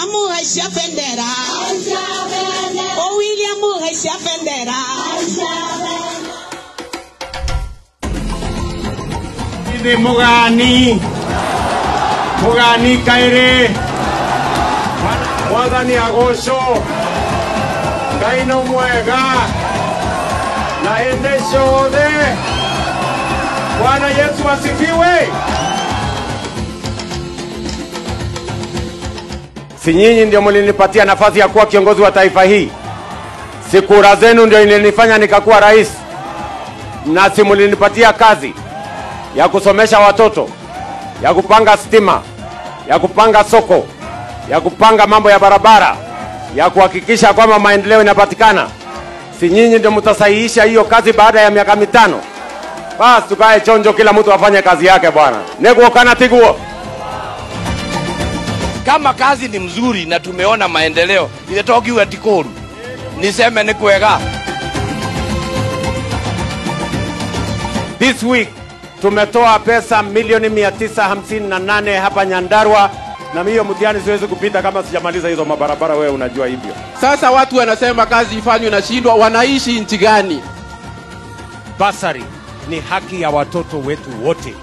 William Muhesha Fendera. Oh, William Muhesha Fendera. Ini Mugani Kaire. Mwathani agocwo. Ngai no mwega. Na hĩndĩ ciothe. Bwana Yesu asifiwe. Si nyinyi ndio mlinipatia nafasi ya kuwa kiongozi wa taifa hii? Si kura zenu ndio ilinifanya nikakuwa rais? Na si mlinipatia kazi ya kusomesha watoto, ya kupanga stima, ya kupanga soko, ya kupanga mambo ya barabara, ya kuhakikisha kwamba maendeleo yanapatikana? Si nyinyi ndio mtasahihisha hiyo kazi baada ya miaka 5? Basi tukae chonjo, kila mtu afanye kazi yake bwana. Nego kana tiguo. Kama kazi ni mzuri na tumeona maendeleo, ile tokiwa Tikoru, niseme ni kwega. This week tumetoa pesa milioni 958 hapa Nyandarua, na hiyo mtihani siwezi kupita kama sijamaliza hizo mabarabara, wewe unajua hivyo. Sasa watu wanasema kazi ifanywe na shindwa, wanaishi nchi gani? Basari ni haki ya watoto wetu wote.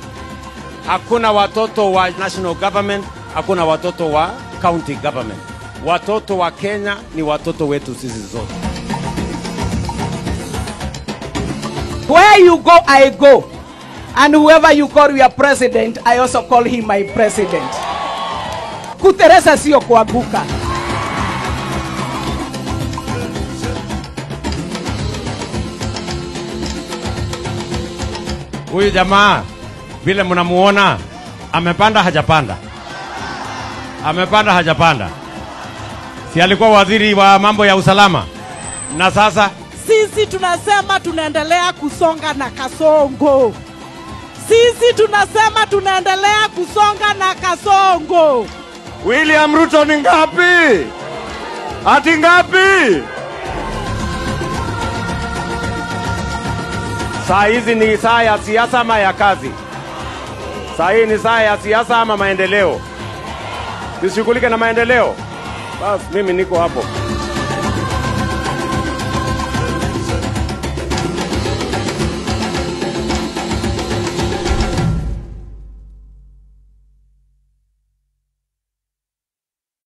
Hakuna watoto wa national government, hakuna watoto wa county government. Watoto wa Kenya ni watoto wetu sisi zote. Where you go, I go. And whoever you call your president, I also call him my president. Kuteresa sio kuanguka. Huyu jamaa vile mnamuona, amepanda hajapanda? Amepanda hajapanda? Si alikuwa waziri wa mambo ya usalama? Na sasa sisi tunasema tunaendelea kusonga na Kasongo. Sisi tunasema tunaendelea kusonga na Kasongo. William Ruto ni ngapi? Ati ngapi? Saa hizi ni saa ya siasa ama ya kazi? Saa hii ni saa ya siasa ama maendeleo? Tushughulike na maendeleo. Basi mimi niko hapo.